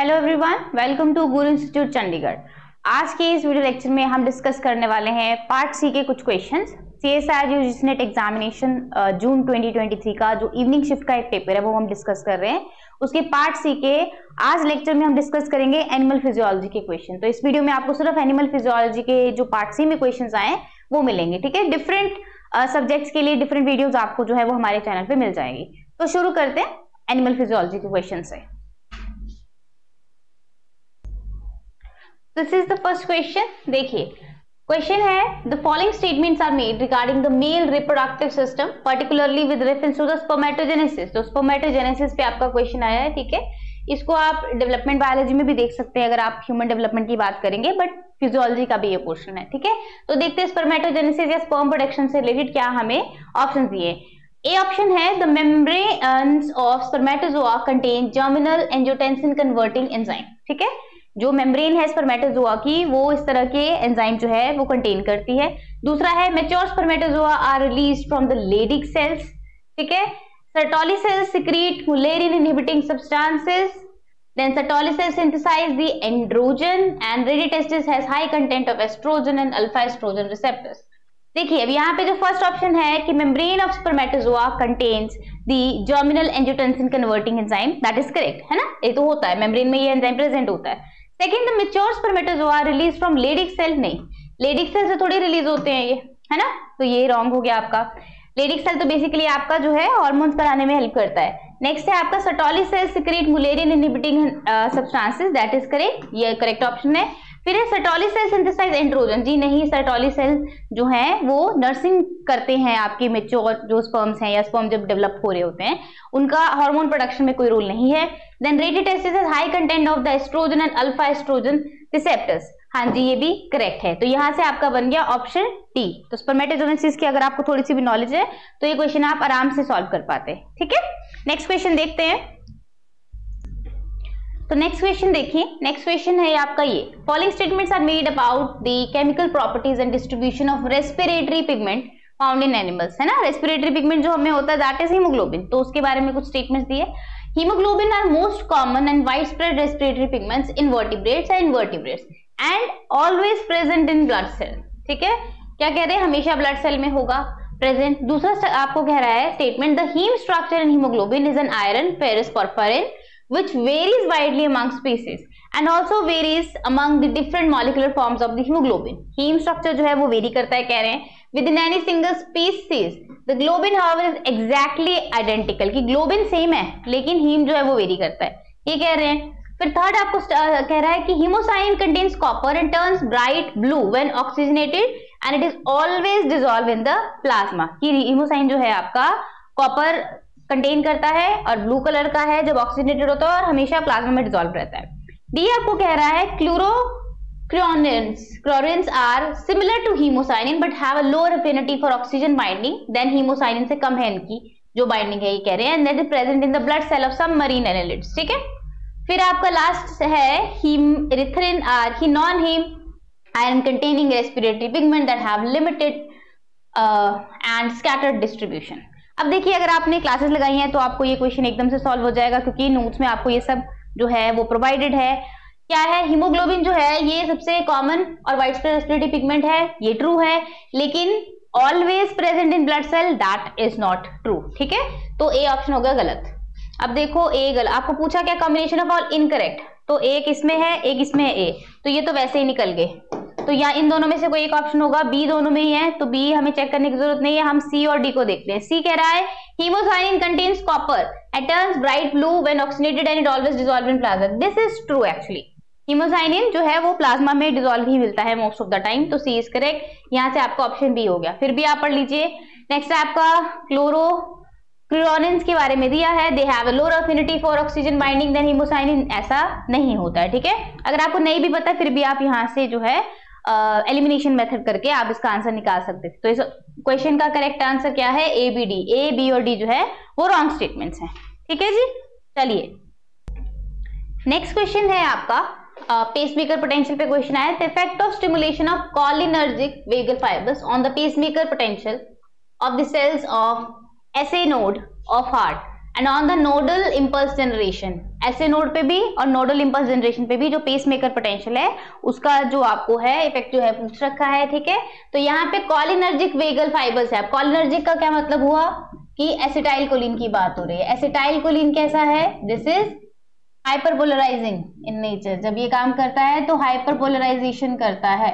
Hello everyone, welcome to Guru institute Chandigarh. आज के इस वीडियो लेक्चर में हम डिस्कस करने वाले हैं पार्ट सी के कुछ questions. CSIR UGC NET examination June 2023 का जो इवनिंग शिफ्ट का एक पेपर है वो हम डिस्कस कर रहे हैं। उसके पार्ट सी के आज लेक्चर में हम डिस्कस करेंगे एनिमल फिजियोलॉजी के क्वेश्चन। तो इस वीडियो में आपको सिर्फ एनिमल फिजियोलॉजी के जो पार्ट सी में क्वेश्चन आए वो मिलेंगे, ठीक है। डिफरेंट सब्जेक्ट्स के लिए डिफरेंट वीडियोज आपको जो है वो हमारे चैनल पे मिल जाएंगी। तो शुरू करते हैं एनिमल फिजियोलॉजी के क्वेश्चन से। This is the first question. देखिए क्वेश्चन है, the following statements are made regarding the male reproductive system particularly with reference to the spermatogenesis. तो स्पर्मेटोजेनेसिस पे आपका क्वेश्चन आया है, ठीक है। इसको आप डेवलपमेंट बायोलॉजी में भी देख सकते हैं अगर आप ह्यूमन डेवलपमेंट की बात करेंगे, बट फिजियोलॉजी का भी ये पोर्शन है, ठीक है। तो देखते हैं स्पर्मेटोजेनेसिस या स्पर्म प्रोडक्शन से रिलेटेड क्या हमें ऑप्शन दिए। ए ऑप्शन है, the membranes of spermatozoa contain germinal angiotensin converting enzyme, ठीक है। जो मेम्ब्रेन है स्पर्मेटोजोआ की वो इस तरह के एंजाइम जो है वो कंटेन करती है। दूसरा है, mature spermatozoa are released from the Leydig cells, ठीक है। Sertoli cells secrete Mullerian inhibiting substances, then Sertoli cells synthesize the androgen and rete testis has high content of estrogen and alpha oestrogen receptors. देखिए अब यहाँ पे जो first option है कि membrane of spermatozoa contains the germinal angiotensin converting enzyme, that is correct, है ना। ये तो होता है मेम्ब्रेन में, ये एंजाइम प्रेजेंट होता है। Second, the mature spermatozoa release from Leydig cell, नहीं, लेडिक सेल से थोड़ी रिलीज होते हैं ये, है ना। तो ये रॉन्ग हो गया आपका। लेडिक सेल तो बेसिकली आपका जो है हार्मोन्स बनाने में हेल्प करता है। नेक्स्ट है आपका Sertoli cell secrete Mullerian inhibiting substances, that is correct, ये करेक्ट ऑप्शन है। फिर है सर्टोली सेल सिंथेसाइज एंड्रोजन, जी नहीं, सर्टोली सेल जो है वो नर्सिंग करते हैं आपके मेच्योर जो स्पर्म्स हैं या स्पर्म जब डेवलप हो रहे होते हैं उनका हार्मोन प्रोडक्शन में कोई रोल नहीं है। Then rete testis has high content of the oestrogen and alpha oestrogen receptors, हाँ जी ये भी करेक्ट है। तो यहाँ से आपका बन गया ऑप्शन डी। तो स्पर्मेटोजेनेसिस की अगर आपको थोड़ी सी भी नॉलेज है तो ये क्वेश्चन आप आराम से सॉल्व कर पाते हैं, ठीक है। नेक्स्ट क्वेश्चन देखते हैं। तो नेक्स्ट क्वेश्चन देखिए, नेक्स्ट क्वेश्चन है आपका ये, following statements are made about the chemical properties and distribution of respiratory pigment found in animals, है ना। रेस्पिरेटरी पिगमेंट जो हमें होता है दैट इज हीमोग्लोबिन। तो उसके बारे में कुछ स्टेटमेंट्स दिए। Haemoglobin are most common and wide spread respiratory pigments in vertebrates and invertebrates and always present in blood cell, ठीक है। क्या कह रहे हैं, हमेशा ब्लड सेल में होगा प्रेजेंट। दूसरा आपको कह रहा है statement, the heme structure in hemoglobin is an iron ferrous porphyrin which varies widely among species and also varies among the different molecular forms of the hemoglobin. Heme structure जो है वो वेरी करता है, कह रहे हैं within any single species the globin however is exactly identical, कि globin same है लेकिन हीम जो है वो वेरी करता है, ये कह रहे हैं। फिर थर्ड आपको कह रहा है कि hemocynin contains copper and turns bright blue when oxygenated and it is always dissolved in the plasma, कि hemocynin जो है आपका कॉपर कंटेन करता है और ब्लू कलर का है जब ऑक्सीजनेटेड होता है और हमेशा प्लाज्मा में डिसॉल्व रहता है। डी आपको कह रहा है chlorins are similar to hemocyanin but have a lower affinity for oxygen binding than hemocyanin से कम है इनकी जो बाइंडिंग है, ये कह रहे हैं, and that is present in the blood cell of some marine annelids, ठीक है। फिर आपका लास्ट है हीमरिथ्रिन आर ही non heme iron containing respiratory pigment that have limited and scattered distribution. अब देखिए अगर आपने क्लासेस लगाई हैं तो आपको ये क्वेश्चन एकदम से सॉल्व हो जाएगा क्योंकि नोट्स में आपको ये सब जो है वो प्रोवाइडेड है। क्या है, हीमोग्लोबिन जो है ये सबसे कॉमन और वाइड स्प्रेड रेस्पिरेटरी पिगमेंट है, ये ट्रू है, लेकिन always present in blood cell that is not true, ठीक है। तो ए ऑप्शन होगा गलत। अब देखो ए गलत, आपको पूछा क्या कॉम्बिनेशन ऑफ ऑल इनकरेक्ट, तो एक इसमें है एक इसमें है ए, तो ये तो वैसे ही निकल गए। तो या इन दोनों में से कोई एक ऑप्शन होगा, बी दोनों में ही है, तो बी हमें चेक करने की जरूरत नहीं है, हम सी और डी को देखते हैं। सी कह रहा है haemocyanin contains copper and turns bright blue when oxygenated and it always dissolve in plasma, this is true actually. Haemocyanin जो है वो प्लाज्मा में डिसॉल्व ही मिलता है मोस्ट ऑफ द टाइम, तो सी इज करेक्ट। यहाँ से आपका ऑप्शन बी हो गया। फिर भी आप पढ़ लीजिए। नेक्स्ट है आपका क्लोरोक्रियोनिन्स के बारे में दिया है, they have a lower affinity for oxygen binding than haemocyanin, ऐसा नहीं होता है, ठीक है। अगर आपको नहीं भी पता फिर भी आप यहाँ से जो है एलिमिनेशन मेथड करके आप इसका आंसर निकाल सकते थे। तो इस क्वेश्चन का करेक्ट आंसर क्या है, A B D. A B और डी जो है वो रॉन्ग स्टेटमेंट्स हैं, ठीक है जी। चलिए नेक्स्ट क्वेश्चन है आपका पेसमेकर पोटेंशियल पे क्वेश्चन आया, the effect of stimulation of cholinergic vagal fibres on the pacemaker potential of the cells of SA node of heart and on the nodal impulse generation, ऐसे node पे भी और nodal impulse generation पे भी जो pacemaker potential है उसका जो आपको है इफेक्ट जो है पूछ रखा है, ठीक है। तो यहाँ पे कॉलिनर्जिक वेगल फाइबर्स है। कॉलिनर्जिक का क्या मतलब हुआ कि एसिटाइल कोलिन की बात हो रही है। एसिटाइल कोलिन कैसा है, दिस इज हाइपरपोलराइजिंग इन नेचर। जब ये काम करता है तो हाइपरपोलराइजेशन करता है।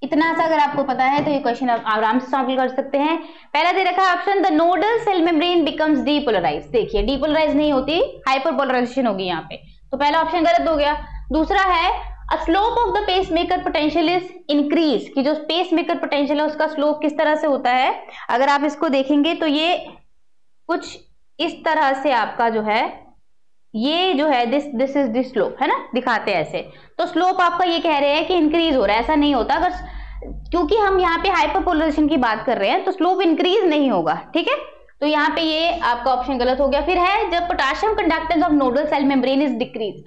इतना सा अगर आपको पता है तो ये क्वेश्चन आप आराम से सॉल्व कर सकते हैं। पहला दे रखा है option, the nodal cell membrane becomes depolarize. देखिए डीपोलराइज नहीं होती, हाइपरपोलराइजेशन होगी यहाँ पे, तो पहला ऑप्शन गलत हो गया। दूसरा है a slope of the pacemaker potential is increase, कि जो पेसमेकर पोटेंशियल है उसका स्लोप किस तरह से होता है। अगर आप इसको देखेंगे तो ये कुछ इस तरह से आपका जो है ये जो है दिस इज दिस स्लोप है ना, दिखाते हैं ऐसे। तो स्लोप आपका ये कह रहे हैं कि इंक्रीज हो रहा है, ऐसा नहीं होता। अगर क्योंकि हम यहाँ पे हाइपरपोलराइजेशन की बात कर रहे हैं तो स्लोप इंक्रीज नहीं होगा, ठीक है। तो यहाँ पे ये आपका ऑप्शन गलत हो गया। फिर है जब potassium conductance of nodal cell membrane is decrease,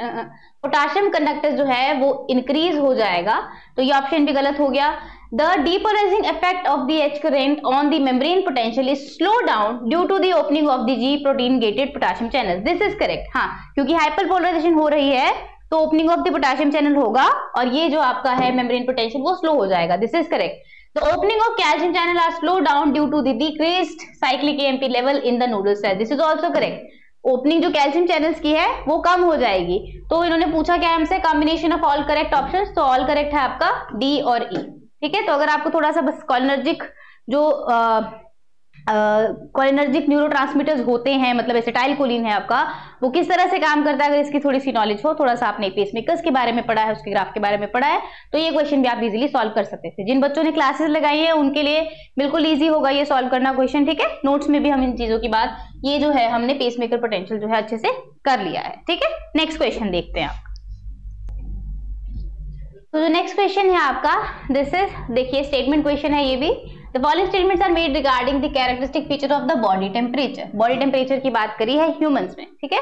potassium conductance जो है वो इंक्रीज हो जाएगा, तो ये ऑप्शन भी गलत हो गया। The depolarizing effect of the H current on the membrane potential is slowed down due to the opening of the G protein gated potassium channels. This is correct. हाँ, क्योंकि हाइपरपोलराइजेशन हो रही है तो opening of the potassium channel होगा और ये जो आपका है मेम्ब्रेन पोटेंशियल वो स्लो हो जाएगा। This is correct. The opening of calcium channel are slowed down due to the decreased cyclic AMP level in the nodal cell. This is also correct. Opening जो कैल्शियम चैनल्स की है वो कम हो जाएगी। तो इन्होंने पूछा क्या हमसे, combination of all correct options, तो ऑल करेक्ट है आपका डी और ई, ठीक है। तो अगर आपको थोड़ा सा बस कॉलिनर्जिक जो कॉलिनर्जिक न्यूरोट्रांसमीटर्स होते हैं, मतलब एसिटाइल कोलिन है आपका, वो किस तरह से काम करता है, अगर इसकी थोड़ी सी नॉलेज हो, थोड़ा सा आपने पेसमेकर्स के बारे में पढ़ा है, उसके ग्राफ के बारे में पढ़ा है, तो ये क्वेश्चन भी आप इजीली सॉल्व कर सकते थे। जिन बच्चों ने क्लासेस लगाई है उनके लिए बिल्कुल ईजी होगा ये सॉल्व करना क्वेश्चन, ठीक है। नोट्स में भी हम इन चीजों की बात, ये जो है हमने पेसमेकर पोटेंशियल जो है अच्छे से कर लिया है, ठीक है। नेक्स्ट क्वेश्चन देखते हैं आप। तो जो नेक्स्ट क्वेश्चन है आपका, दिस इज, देखिए स्टेटमेंट क्वेश्चन है ये भी। The following statements are made regarding the characteristic feature of the body temperature. Body temperature की बात करी है ह्यूमंस में, ठीक है।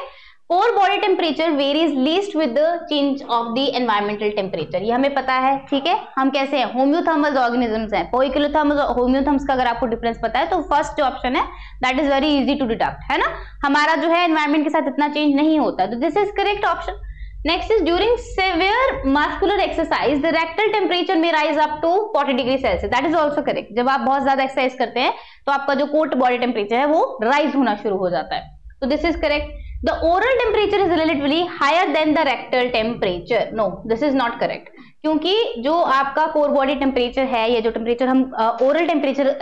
Core body temperature varies least with the change of the environmental temperature, ये हमें पता है, ठीक है। हम कैसे हैं, होम्योथर्मल ऑर्गेनिजम्स हैं। पोइकिलोथर्मस और होम्योथर्म्स का अगर आपको डिफरेंस पता है तो फर्स्ट जो ऑप्शन है that is very easy to deduct, है ना। हमारा जो है एनवायरमेंट के साथ इतना चेंज नहीं होता, तो this is correct option. Next is during severe muscular exercise, the rectal temperature may rise up to 40 degree Celsius, that is also correct। जब आप बहुत ज्यादा एक्सरसाइज करते हैं तो आपका जो कोट बॉडी टेम्परेचर है वो राइज होना शुरू हो जाता है, तो this is correct. The oral temperature is relatively higher than the rectal temperature. No, this is not correct, क्योंकि जो आपका कोर बॉडी टेम्परेचर है या जो टेम्परेचर हम ओरल टेम्परेचर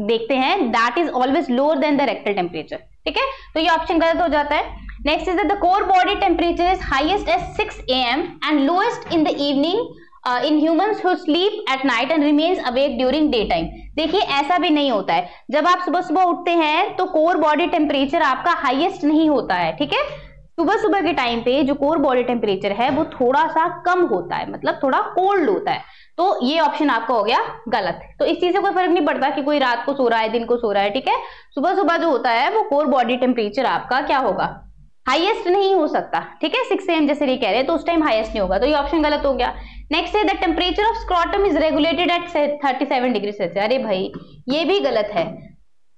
देखते हैं that is always lower than the rectal temperature, ठीक है। तो ये ऑप्शन गलत हो जाता है। Next is that the core body temperature is highest at 6 AM and lowest in the evening in humans who sleep at night and remains awake during daytime. देखिए ऐसा भी नहीं होता है, जब आप सुबह सुबह उठते हैं तो कोर बॉडी टेम्परेचर आपका हाईएस्ट नहीं होता है, ठीक है। सुबह सुबह के टाइम पे जो कोर बॉडी टेम्परेचर है वो थोड़ा सा कम होता है, मतलब थोड़ा कोल्ड होता है, तो ये ऑप्शन आपका हो गया गलत। तो इस चीज से कोई फर्क नहीं पड़ता कि कोई रात को सो रहा है दिन को सो रहा है, ठीक है। सुबह सुबह जो होता है वो कोर बॉडी टेम्परेचर आपका क्या होगा, हाईएस्ट नहीं हो सकता, ठीक है। 6 AM जैसे ये कह रहे हैं तो उस टाइम हाईएस्ट नहीं होगा, तो ये ऑप्शन गलत हो गया। नेक्स्ट है the temperature of scrotum is regulated at 37 degree Celsius. अरे भाई ये भी गलत है।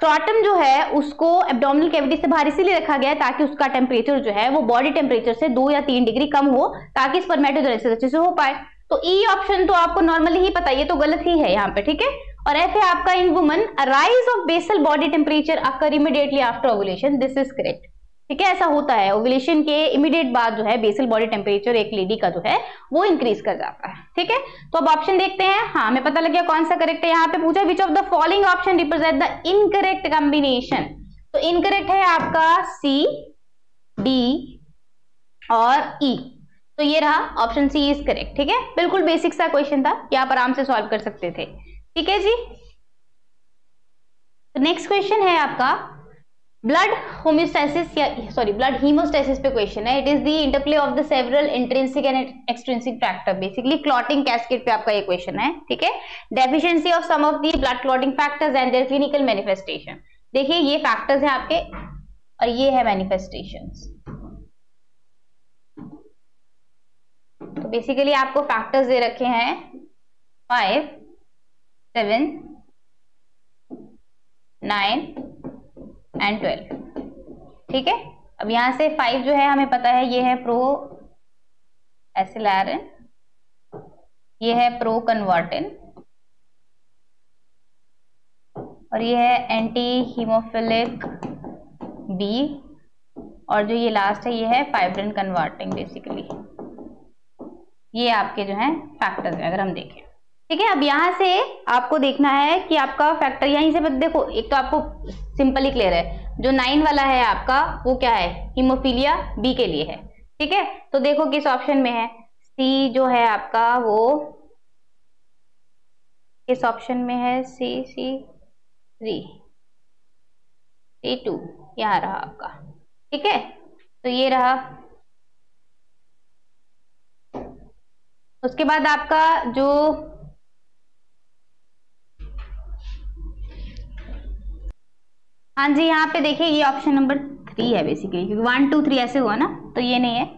स्क्रॉटम जो है उसको एब्डोमिनल कैविटी से बाहर इसीलिए रखा गया है ताकि उसका टेम्परेचर जो है वो बॉडी टेम्परेचर से 2 या 3 डिग्री कम हो, ताकि स्पर्मेटोजेनेसिस अच्छे से हो पाए। तो ई ऑप्शन तो आपको नॉर्मली ही पता है, ये तो गलत ही है यहाँ पे, ठीक है। और एफ है आपका in woman a rise of basal body temperature occur immediately after ovulation, this is correct, ठीक है। ऐसा होता है, ओवुलेशन के इमीडिएट बाद जो है बेसल बॉडी टेम्परेचर एक लेडी का जो है वो इंक्रीज कर जाता है, ठीक है। तो अब ऑप्शन देखते हैं, हाँ हमें पता लग गया कौन सा करेक्ट है। यहाँ पे पूछा which of the following option represent the incorrect combination, तो इनकरेक्ट है आपका सी, डी और ई, तो ये रहा ऑप्शन सी इज करेक्ट, ठीक है। बिल्कुल बेसिक सा क्वेश्चन था, ये आप आराम से सॉल्व कर सकते थे, ठीक है जी। तो नेक्स्ट क्वेश्चन है आपका ब्लड होम्योस्टैसिस या सॉरी ब्लड हीमोस्टैसिस पे क्वेश्चन है। It is the interplay of the several intrinsic and extrinsic factor, basically clotting cascade पे आपका ये क्वेश्चन है, ठीक है। Deficiency of some of the blood clotting factors and their clinical manifestation. देखिए ये फैक्टर्स हैं आपके और ये है मैनिफेस्टेशंस। तो बेसिकली आपको फैक्टर्स दे रखे हैं 5, 7, 9 एंड 12, ठीक है। अब यहाँ से 5 जो है हमें पता है ये है प्रो एसिलैरिन, ये है प्रो कन्वर्टिन, और ये है एंटी हीमोफिलिक बी, और जो ये लास्ट है ये है फाइब्रिन कन्वर्टिंग। बेसिकली ये आपके जो है फैक्टर्स है अगर हम देखें, ठीक है। अब यहाँ से आपको देखना है कि आपका फैक्टर यहीं से देखो, एक तो आपको सिंपली क्लियर है, जो 9 वाला है आपका वो क्या है, हीमोफीलिया बी के लिए है, ठीक है। तो देखो किस ऑप्शन में है, सी जो है आपका वो किस ऑप्शन में है, C3 C2 यहाँ रहा आपका, ठीक है। तो ये रहा, उसके बाद आपका जो हाँ जी यहाँ पे देखिए ये ऑप्शन नंबर 3 है बेसिकली, क्योंकि 1 2 3 ऐसे हुआ ना, तो ये नहीं है,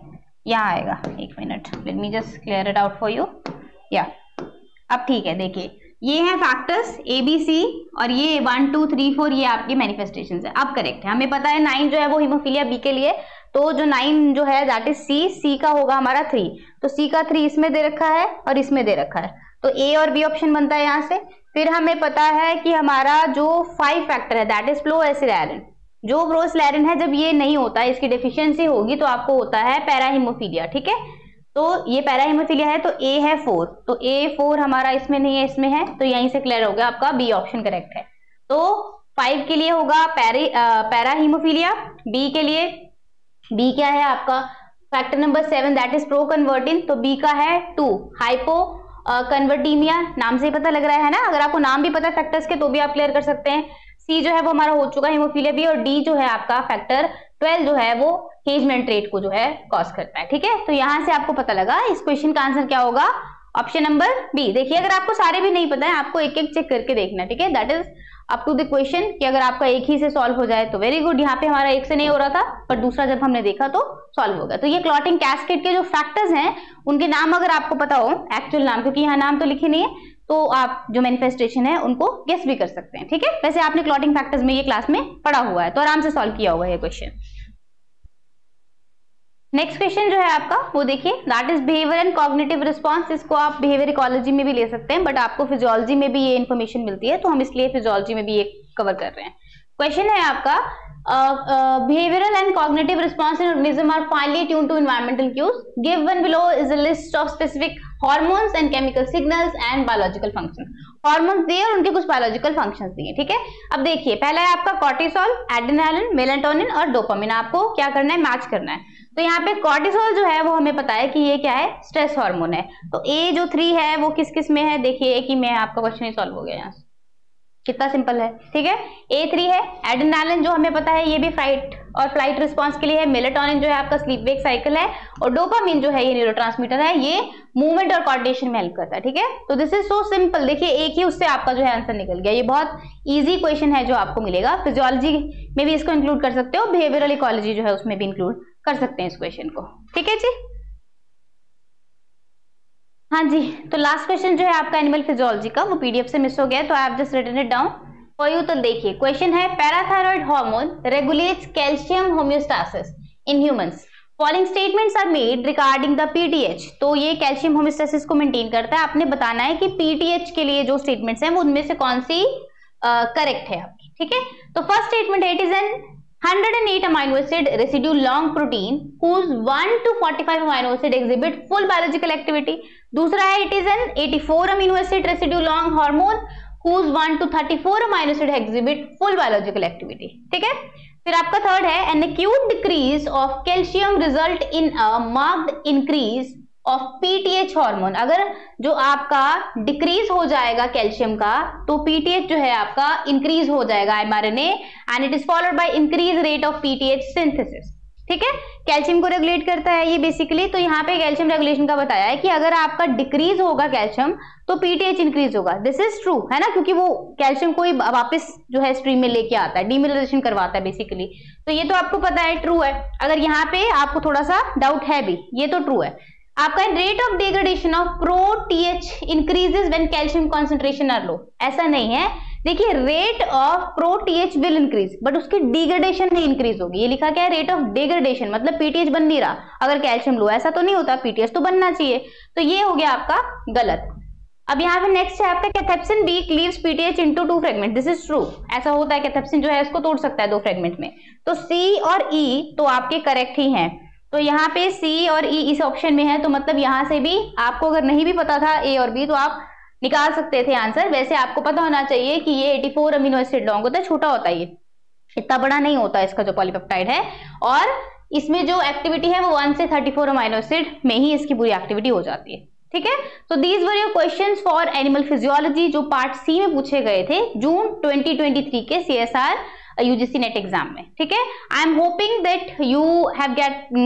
यहाँ आएगा। एक minute, let me just clear it out for you. या अब ठीक है, देखिए ये है फैक्टर्स ABC, और ये 1 2 3 4 ये आपके मैनिफेस्टेशंस है। अब करेक्ट है, हमें पता है 9 जो है वो हीमोफीलिया बी के लिए, तो जो 9 जो है दैट इज C का होगा हमारा 3, तो C का 3 इसमें दे रखा है और इसमें दे रखा है, तो A और B ऑप्शन बनता है यहाँ से। फिर हमें पता है कि हमारा जो 5 फैक्टर है दैट इज प्रोएसिलैरिन, जो प्रोएसिलैरिन है जब ये नहीं होता, इसकी डेफिशिएंसी होगी तो आपको होता है पैराहीमोफीलिया, ठीक है। तो ये पैराहीमोफीलिया है, तो A है 4, तो A4 हमारा इसमें नहीं है, इसमें है, तो यहीं से क्लियर हो गया आपका B ऑप्शन करेक्ट है। तो 5 के लिए होगा पैराहीमोफीलिया, B के लिए B क्या है आपका factor number 7 that is proconvertin, तो B का है 2 हाइपो कन्वर्टीमिया, नाम से ही पता लग रहा है ना, अगर आपको नाम भी पता है फैक्टर्स के तो भी आप क्लियर कर सकते हैं। C जो है वो हमारा हो चुका है हीमोफीलिया बी, और D जो है आपका फैक्टर 12 जो है वो हेजमेंट ट्रेट को जो है कॉज करता है, ठीक है। तो यहां से आपको पता लगा इस क्वेश्चन का आंसर क्या होगा, ऑप्शन नंबर बी। देखिए अगर आपको सारे भी नहीं पता है, आपको एक एक चेक करके देखना, ठीक है, that is up to the question, कि अगर आपका एक ही से सॉल्व हो जाए तो वेरी गुड। यहाँ पे हमारा एक से नहीं हो रहा था, पर दूसरा जब हमने देखा तो सॉल्व हो गया। तो ये क्लॉटिंग कैस्केड के जो फैक्टर्स हैं उनके नाम अगर आपको पता हो, एक्चुअल नाम, क्योंकि यहाँ नाम तो लिखे नहीं है, तो आप जो मैनिफेस्टेशन है उनको गेस भी कर सकते हैं, ठीक है। वैसे आपने क्लॉटिंग फैक्टर्स में ये क्लास में पढ़ा हुआ है, तो आराम से सॉल्व किया होगा ये क्वेश्चन। नेक्स्ट क्वेश्चन जो है आपका वो देखिए, that is behaviour and cognitive response. इसको आप बिहेवियर इकोलॉजी में भी ले सकते हैं, बट आपको फिजियोलॉजी में भी ये इन्फॉर्मेशन मिलती है, तो हम इसलिए फिजियोलॉजी में भी ये कवर कर रहे हैं। क्वेश्चन है आपका, behavioral and cognitive response in organism are finely tuned to environmental cues. Give one below is a list of specific hormones and chemical signals and biological functions. Hormones दिए और उनके कुछ biological functions दिए, ठीक है। अब देखिए पहला है आपका cortisol, adrenaline, melatonin और dopamine, आपको क्या करना है, मैच करना है। तो यहाँ पे cortisol जो है वो हमें पता है कि ये क्या है, स्ट्रेस हार्मोन है। तो A जो 3 है वो किस किस में है, देखिए एक ही में आपका क्वेश्चन ही सॉल्व हो गया यहाँ से, कितना सिंपल है, ठीक है। A3 है एड्रेनालिन, जो हमें पता है ये भी फाइट और फ्लाइट रिस्पांस के लिए है। मेलेटोनिन जो है आपका स्लीप वेक साइकिल है, और डोपामिन जो है ये न्यूरोट्रांसमीटर है, ये मूवमेंट और कोऑर्डिनेशन में हेल्प करता है, ठीक है। तो दिस इज सो सिंपल, देखिए एक ही उससे आपका जो है आंसर निकल गया। ये बहुत इजी क्वेश्चन है जो आपको मिलेगा। फिजियोलॉजी में भी इसको इंक्लूड कर सकते हो, बिहेवियरल इकोलॉजी जो है उसमें भी इंक्लूड कर सकते हैं इस क्वेश्चन को, ठीक है जी। हाँ जी, तो लास्ट क्वेश्चन जो है आपका एनिमल फिजियोलॉजी का, वो पीडीएफ से मिस हो गया, तो I have just written it down for you. तो देखिए क्वेश्चन है, parathyroid hormone regulates calcium homeostasis in humans, following statements are made regarding the PTH. तो ये कैल्शियम होम्योस्टैसिस को मेंटेन करता है। आपने बताना है कि पीटीएच के लिए जो स्टेटमेंट्स हैं वो उनमें से कौन सी करेक्ट है आपकी, ठीक है। तो फर्स्ट स्टेटमेंट है, it is an 108 amino acid residue long protein whose 1 to 45 amino acid exhibit full biological activity. दूसरा है, it is an 84 amino acid residue long hormone whose 1 to 34 amino acid exhibit full biological activity, ठीक है। फिर आपका third है, an acute decrease of calcium result in a marked increase of PTH hormone. अगर जो आपका डिक्रीज हो जाएगा कैल्शियम का, तो PTH जो है आपका इंक्रीज हो जाएगा mRNA, and it is followed by increase rate of PTH synthesis, ठीक है। कैल्शियम को रेगुलेट करता है ये बेसिकली। तो यहाँ पे कैल्शियम रेगुलेशन का बताया है कि अगर आपका डिक्रीज होगा कैल्शियम तो PTH इंक्रीज होगा। दिस इज ट्रू है ना, क्योंकि वो कैल्शियम को ही वापस जो है स्ट्रीम में लेके आता है, डीमिनरलाइजेशन करवाता है बेसिकली। तो ये तो आपको पता है, ट्रू है। अगर यहाँ पे आपको थोड़ा सा डाउट है भी, ये तो ट्रू है आपका। Rate of degradation of pro TH increases when calcium concentration are low, ऐसा नहीं है। देखिए rate of pro TH will increase, but उसकी डिग्रेडेशन नहीं इंक्रीज होगी। ये लिखा क्या है, रेट ऑफ डिग्रेडेशन, मतलब पीटीएच बन नहीं रहा अगर कैल्शियम लो, ऐसा तो नहीं होता, पीटीएच तो बनना चाहिए। तो ये हो गया आपका गलत। अब यहाँ पे नेक्स्ट है आपका cathepsin B cleaves PTH into 2 fragment, this is true. ऐसा होता है, कैथेप्सिन जो है इसको तोड़ सकता है 2 फ्रेगमेंट में। तो सी और ई तो आपके करेक्ट ही हैं। तो यहाँ पे सी और ई इस ऑप्शन में है, तो मतलब यहाँ से भी आपको अगर नहीं भी पता था ए और बी तो आप निकाल सकते थे आंसर। वैसे आपको पता होना चाहिए कि ये 84 अमीनो एसिड लॉन्ग होता है, छोटा होता है, ये इतना बड़ा नहीं होता इसका जो पॉलीपेप्टाइड है। और इसमें जो एक्टिविटी है वो 1 से 34 अमीनो एसिड में ही इसकी पूरी एक्टिविटी हो जाती है। ठीक है, तो these were your questions for animal physiology जो पार्ट सी में पूछे गए थे जून 2023 के CSR UGC नेट एग्जाम में। ठीक है, I am hoping that you have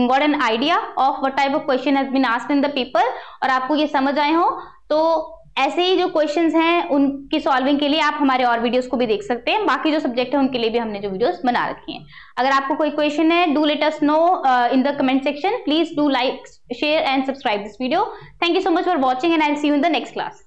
got an idea of what type of question has been asked in the paper, और आपको ये समझ आए हो। तो ऐसे ही जो क्वेश्चंस हैं उनकी सॉल्विंग के लिए आप हमारे और वीडियोस को भी देख सकते हैं। बाकी जो सब्जेक्ट है उनके लिए भी हमने जो वीडियोस बना रखी हैं। अगर आपको कोई क्वेश्चन है, do let us know in the comment section. Please do like, share and subscribe this video. Thank you so much for watching and I will see you in the next class.